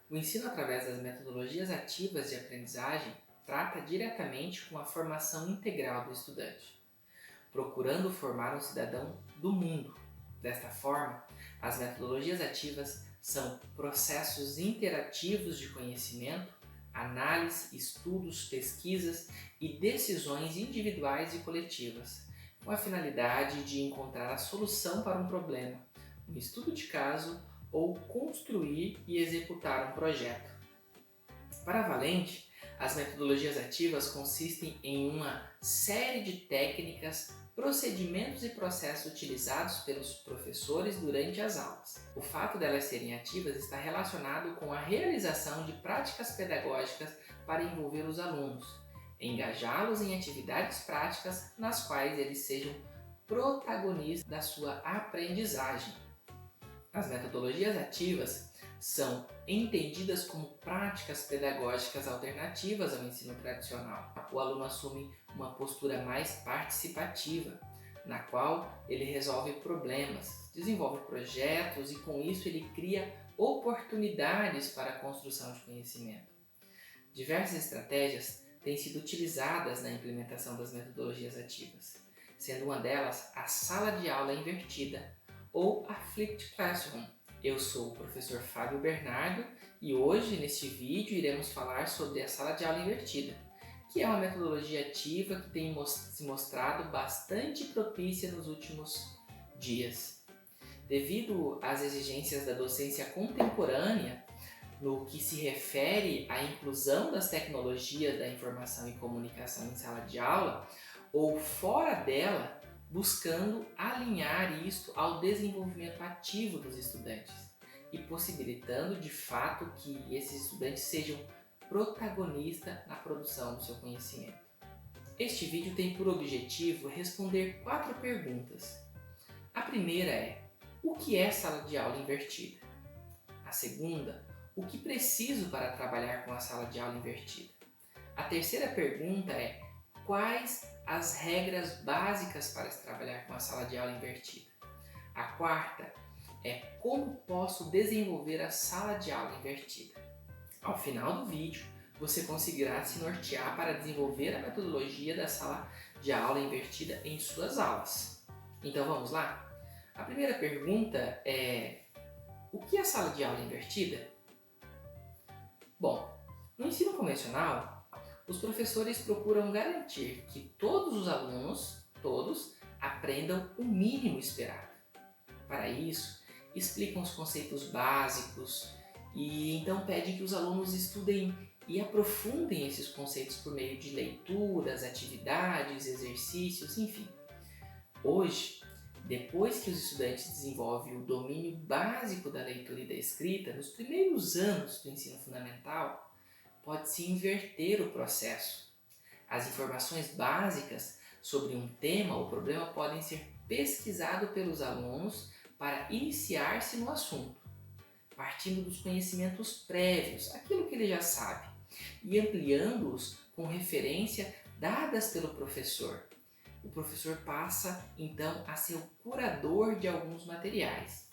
O ensino através das metodologias ativas de aprendizagem trata diretamente com a formação integral do estudante, procurando formar um cidadão do mundo. Desta forma, as metodologias ativas são processos interativos de conhecimento, análise, estudos, pesquisas e decisões individuais e coletivas, com a finalidade de encontrar a solução para um problema, um estudo de caso ou construir e executar um projeto. Para a Valente, as metodologias ativas consistem em uma série de técnicas, procedimentos e processos utilizados pelos professores durante as aulas. O fato delas serem ativas está relacionado com a realização de práticas pedagógicas para envolver os alunos, engajá-los em atividades práticas nas quais eles sejam protagonistas da sua aprendizagem. As metodologias ativas são entendidas como práticas pedagógicas alternativas ao ensino tradicional. O aluno assume uma postura mais participativa, na qual ele resolve problemas, desenvolve projetos e com isso ele cria oportunidades para a construção de conhecimento. Diversas estratégias têm sido utilizadas na implementação das metodologias ativas, sendo uma delas a sala de aula invertida, ou a Flipped Classroom. Eu sou o professor Fábio Bernardo e hoje, neste vídeo, iremos falar sobre a sala de aula invertida, que é uma metodologia ativa que tem se mostrado bastante propícia nos últimos dias. Devido às exigências da docência contemporânea, no que se refere à inclusão das tecnologias da informação e comunicação em sala de aula, ou fora dela, buscando alinhar isto ao desenvolvimento ativo dos estudantes e possibilitando de fato que esses estudantes sejam protagonistas na produção do seu conhecimento. Este vídeo tem por objetivo responder 4 perguntas. A primeira é: o que é sala de aula invertida? A segunda: o que preciso para trabalhar com a sala de aula invertida? A terceira pergunta é: quais as regras básicas para se trabalhar com a sala de aula invertida? A quarta é: como posso desenvolver a sala de aula invertida? Ao final do vídeo, você conseguirá se nortear para desenvolver a metodologia da sala de aula invertida em suas aulas. Então vamos lá? A primeira pergunta é: o que é sala de aula invertida? Bom, no ensino convencional, os professores procuram garantir que todos os alunos, aprendam o mínimo esperado. Para isso, explicam os conceitos básicos e então pedem que os alunos estudem e aprofundem esses conceitos por meio de leituras, atividades, exercícios, enfim. Hoje, depois que os estudantes desenvolvem o domínio básico da leitura e da escrita, nos primeiros anos do ensino fundamental, pode-se inverter o processo. As informações básicas sobre um tema ou problema podem ser pesquisadas pelos alunos para iniciar-se no assunto, partindo dos conhecimentos prévios, aquilo que ele já sabe, e ampliando-os com referência dadas pelo professor. O professor passa, então, a ser o curador de alguns materiais.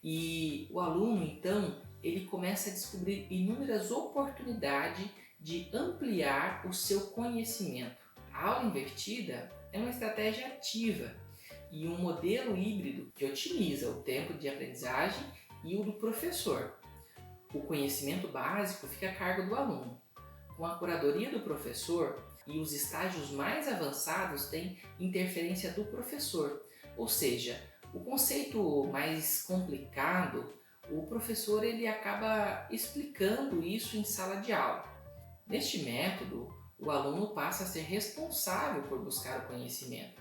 E o aluno, então, ele começa a descobrir inúmeras oportunidades de ampliar o seu conhecimento. A aula invertida é uma estratégia ativa e um modelo híbrido que otimiza o tempo de aprendizagem e o do professor. O conhecimento básico fica a cargo do aluno. Com a curadoria do professor e os estágios mais avançados têm interferência do professor, ou seja, o conceito mais complicado, o professor ele acaba explicando isso em sala de aula. Neste método, o aluno passa a ser responsável por buscar o conhecimento,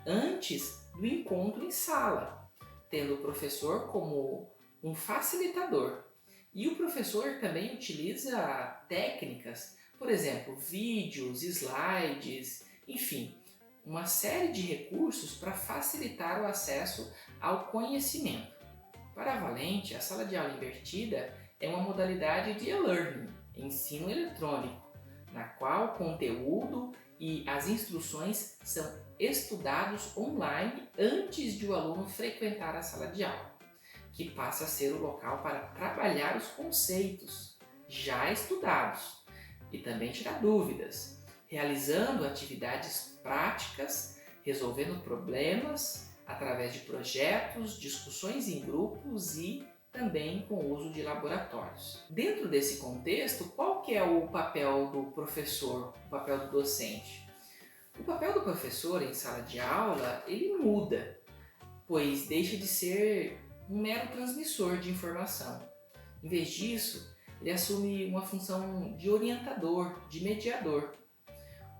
antes do encontro em sala, tendo o professor como um facilitador. E o professor também utiliza técnicas, por exemplo, vídeos, slides, enfim, uma série de recursos para facilitar o acesso ao conhecimento. Para a Valente, a sala de aula invertida é uma modalidade de e-learning, ensino eletrônico, na qual o conteúdo e as instruções são estudados online antes de o aluno frequentar a sala de aula. que passa a ser o local para trabalhar os conceitos já estudados e também tirar dúvidas, realizando atividades práticas, resolvendo problemas através de projetos, discussões em grupos e também com o uso de laboratórios. Dentro desse contexto, qual que é o papel do professor, o papel do docente? O papel do professor em sala de aula, ele muda, pois deixa de ser um mero transmissor de informação. Em vez disso, ele assume uma função de orientador, de mediador.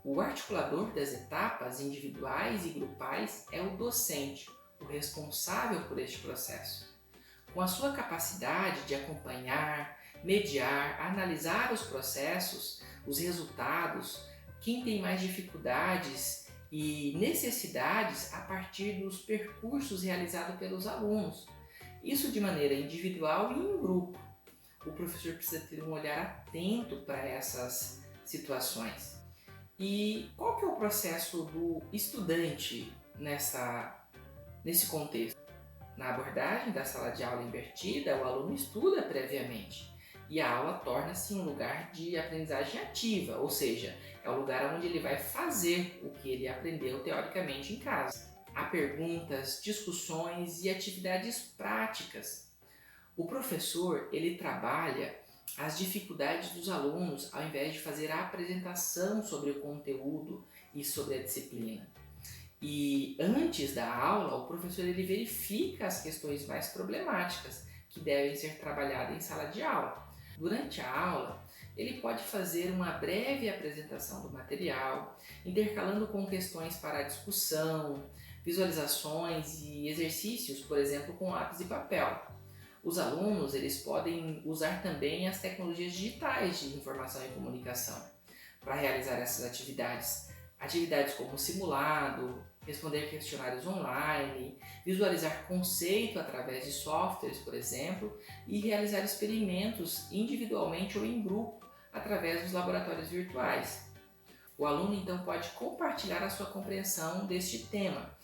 O articulador das etapas individuais e grupais é o docente, o responsável por este processo. Com a sua capacidade de acompanhar, mediar, analisar os processos, os resultados, quem tem mais dificuldades e necessidades a partir dos percursos realizados pelos alunos. Isso de maneira individual e em grupo. O professor precisa ter um olhar atento para essas situações. E qual que é o processo do estudante nesse contexto? Na abordagem da sala de aula invertida, o aluno estuda previamente e a aula torna-se um lugar de aprendizagem ativa, ou seja, é o lugar onde ele vai fazer o que ele aprendeu teoricamente em casa. Há perguntas, discussões e atividades práticas. O professor, ele trabalha as dificuldades dos alunos ao invés de fazer a apresentação sobre o conteúdo e sobre a disciplina. E antes da aula, o professor ele verifica as questões mais problemáticas que devem ser trabalhadas em sala de aula. Durante a aula, ele pode fazer uma breve apresentação do material, intercalando com questões para discussão, visualizações e exercícios, por exemplo, com lápis e papel. Os alunos eles podem usar também as tecnologias digitais de informação e comunicação para realizar essas atividades. Atividades como simulado, responder questionários online, visualizar conceito através de softwares, por exemplo, e realizar experimentos individualmente ou em grupo através dos laboratórios virtuais. O aluno então pode compartilhar a sua compreensão deste tema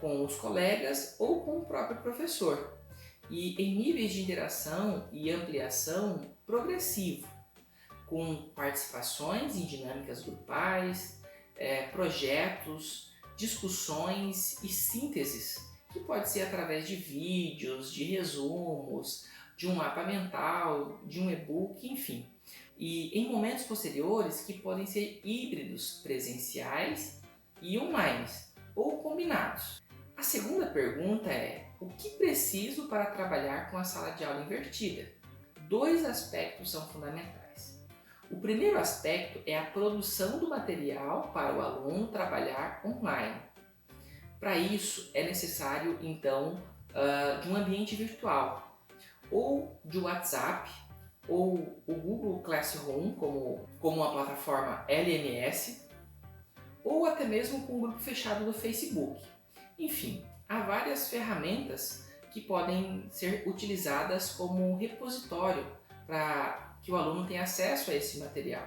com os colegas ou com o próprio professor, e em níveis de interação e ampliação progressivo, com participações em dinâmicas grupais, projetos, discussões e sínteses, que pode ser através de vídeos, de resumos, de um mapa mental, de um e-book, enfim. E em momentos posteriores que podem ser híbridos, presenciais e online, ou combinados. A segunda pergunta é: o que preciso para trabalhar com a sala de aula invertida? Dois aspectos são fundamentais. O primeiro aspecto é a produção do material para o aluno trabalhar online. Para isso é necessário então de um ambiente virtual, ou de WhatsApp, ou o Google Classroom como uma plataforma LMS, ou até mesmo com um grupo fechado do Facebook. Enfim, há várias ferramentas que podem ser utilizadas como repositório para que o aluno tenha acesso a esse material.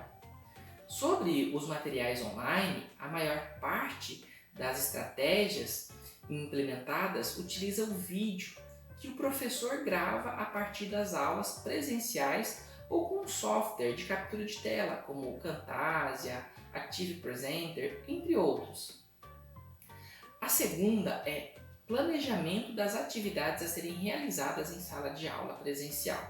Sobre os materiais online, a maior parte das estratégias implementadas utiliza o vídeo que o professor grava a partir das aulas presenciais ou com software de captura de tela como o Camtasia, Active Presenter, entre outros. A segunda é planejamento das atividades a serem realizadas em sala de aula presencial.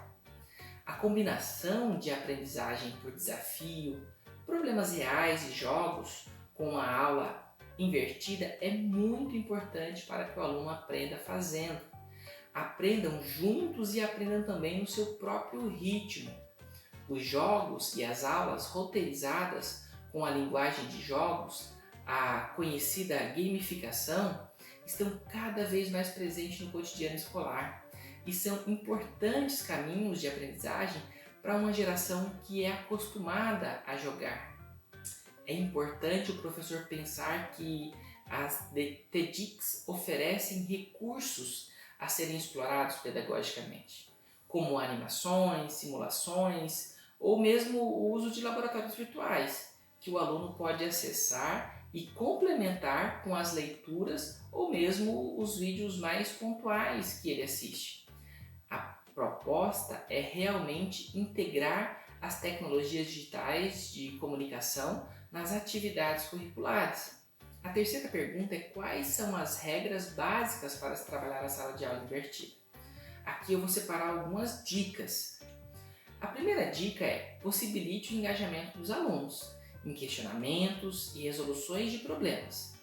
A combinação de aprendizagem por desafio, problemas reais e jogos com a aula invertida é muito importante para que o aluno aprenda fazendo. Aprendam juntos e aprendam também no seu próprio ritmo. Os jogos e as aulas roteirizadas com a linguagem de jogos, a conhecida gamificação, estão cada vez mais presentes no cotidiano escolar e são importantes caminhos de aprendizagem para uma geração que é acostumada a jogar. É importante o professor pensar que as TEDx oferecem recursos a serem explorados pedagogicamente, como animações, simulações ou mesmo o uso de laboratórios virtuais, que o aluno pode acessar e complementar com as leituras ou mesmo os vídeos mais pontuais que ele assiste. A proposta é realmente integrar as tecnologias digitais de comunicação nas atividades curriculares. A terceira pergunta é: quais são as regras básicas para se trabalhar a sala de aula invertida? Aqui eu vou separar algumas dicas. A primeira dica é: possibilite o engajamento dos alunos em questionamentos e resoluções de problemas,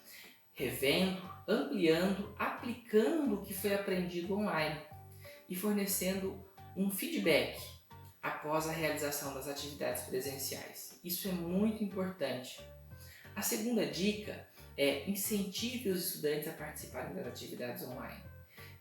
revendo, ampliando, aplicando o que foi aprendido online e fornecendo um feedback após a realização das atividades presenciais. Isso é muito importante. A segunda dica é: incentive os estudantes a participarem das atividades online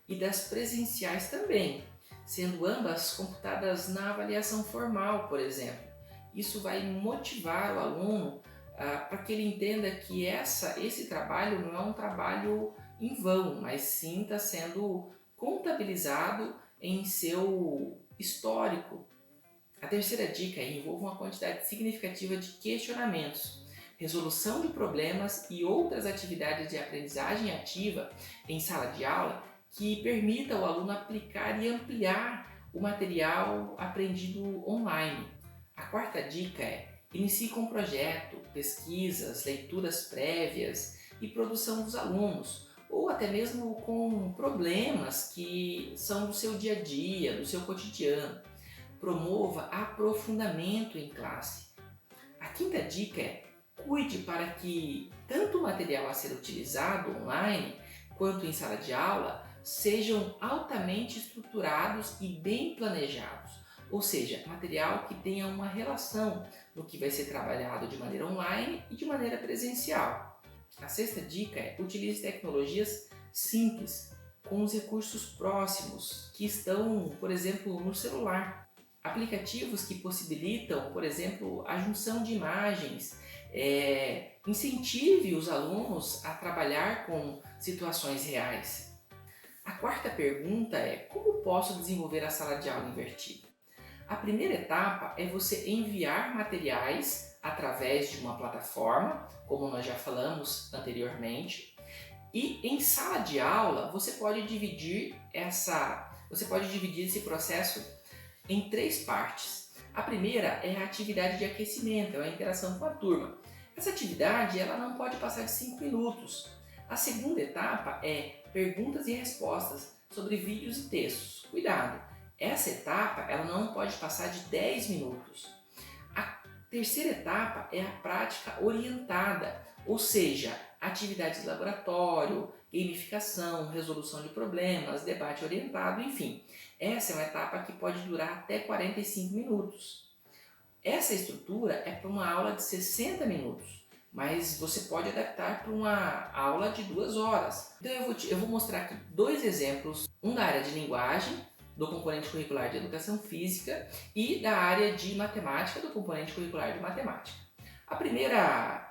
e das presenciais também, sendo ambas computadas na avaliação formal, por exemplo. Isso vai motivar o aluno para que ele entenda que esse trabalho não é um trabalho em vão, mas sim está sendo contabilizado em seu histórico. A terceira dica é: envolva uma quantidade significativa de questionamentos, resolução de problemas e outras atividades de aprendizagem ativa em sala de aula que permita ao aluno aplicar e ampliar o material aprendido online. A quarta dica é: inicie com projeto, pesquisas, leituras prévias e produção dos alunos, ou até mesmo com problemas que são do seu dia a dia, do seu cotidiano. Promova aprofundamento em classe. A quinta dica é: cuide para que tanto o material a ser utilizado online quanto em sala de aula sejam altamente estruturados e bem planejados, ou seja, material que tenha uma relação no que vai ser trabalhado de maneira online e de maneira presencial. A sexta dica é: utilize tecnologias simples, com os recursos próximos, que estão, por exemplo, no celular. Aplicativos que possibilitam, por exemplo, a junção de imagens, incentive os alunos a trabalhar com situações reais. A quarta pergunta é: como posso desenvolver a sala de aula invertida? A primeira etapa é você enviar materiais através de uma plataforma, como nós já falamos anteriormente, e em sala de aula você pode dividir esse processo em 3 partes. A primeira é a atividade de aquecimento, é a interação com a turma. Essa atividade ela não pode passar de 5 minutos. A segunda etapa é perguntas e respostas sobre vídeos e textos. Cuidado, essa etapa ela não pode passar de 10 minutos. A terceira etapa é a prática orientada, ou seja, atividades de laboratório, gamificação, resolução de problemas, debate orientado, enfim. Essa é uma etapa que pode durar até 45 minutos. Essa estrutura é para uma aula de 60 minutos. Mas você pode adaptar para uma aula de 2 horas. Então eu vou mostrar aqui 2 exemplos, um da área de linguagem, do componente curricular de educação física, e da área de matemática, do componente curricular de matemática. A primeira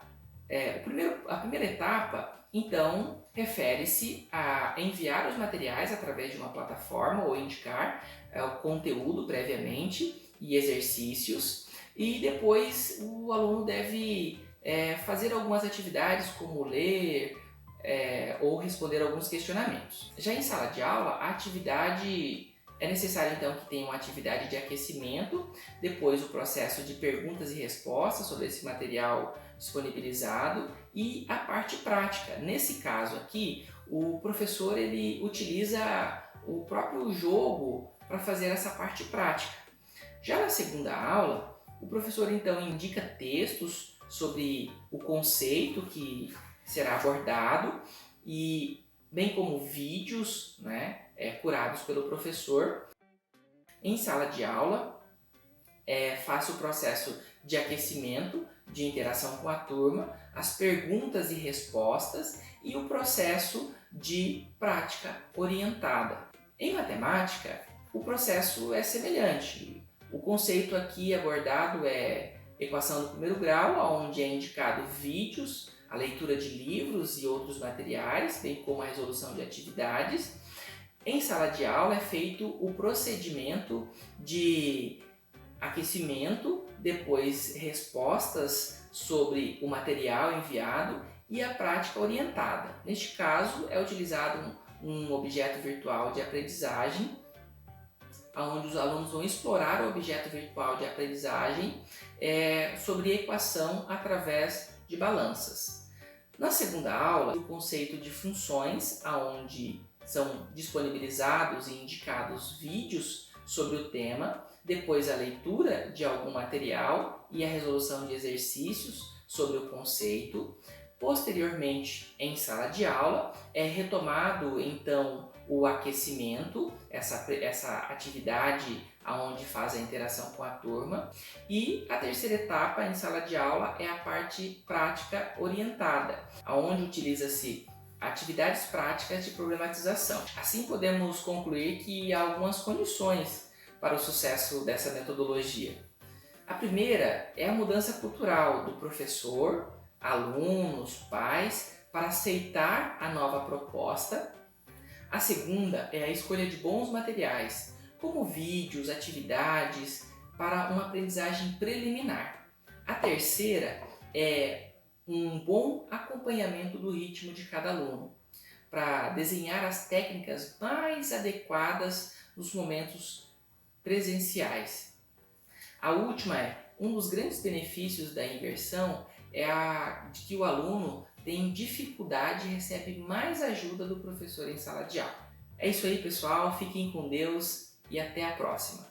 etapa, então, refere-se a enviar os materiais através de uma plataforma ou indicar o conteúdo previamente e exercícios, e depois o aluno deve fazer algumas atividades como ler ou responder alguns questionamentos. Já em sala de aula, a atividade é necessário então que tenha uma atividade de aquecimento, depois o processo de perguntas e respostas sobre esse material disponibilizado e a parte prática. Nesse caso aqui, o professor ele utiliza o próprio jogo para fazer essa parte prática. Já na segunda aula, o professor então indica textos sobre o conceito que será abordado e bem como vídeos, curados pelo professor. Em sala de aula, faça o processo de aquecimento, de interação com a turma, as perguntas e respostas e o processo de prática orientada. Em matemática, o processo é semelhante. O conceito aqui abordado é equação do primeiro grau, onde é indicado vídeos, a leitura de livros e outros materiais, bem como a resolução de atividades. Em sala de aula é feito o procedimento de aquecimento, depois respostas sobre o material enviado e a prática orientada. Neste caso, é utilizado um objeto virtual de aprendizagem onde os alunos vão explorar o objeto virtual de aprendizagem sobre equação através de balanças. Na segunda aula, o conceito de funções, onde são disponibilizados e indicados vídeos sobre o tema, depois a leitura de algum material e a resolução de exercícios sobre o conceito. Posteriormente, em sala de aula, é retomado então o aquecimento, essa atividade onde faz a interação com a turma. E a terceira etapa em sala de aula é a parte prática orientada, onde utiliza-se atividades práticas de problematização. Assim podemos concluir que há algumas condições para o sucesso dessa metodologia. A primeira é a mudança cultural do professor, alunos, pais, para aceitar a nova proposta. A segunda é a escolha de bons materiais, como vídeos, atividades, para uma aprendizagem preliminar. A terceira é um bom acompanhamento do ritmo de cada aluno, para desenhar as técnicas mais adequadas nos momentos presenciais. A última um dos grandes benefícios da imersão é de que o aluno tem dificuldade e recebe mais ajuda do professor em sala de aula. É isso aí, pessoal. Fiquem com Deus e até a próxima.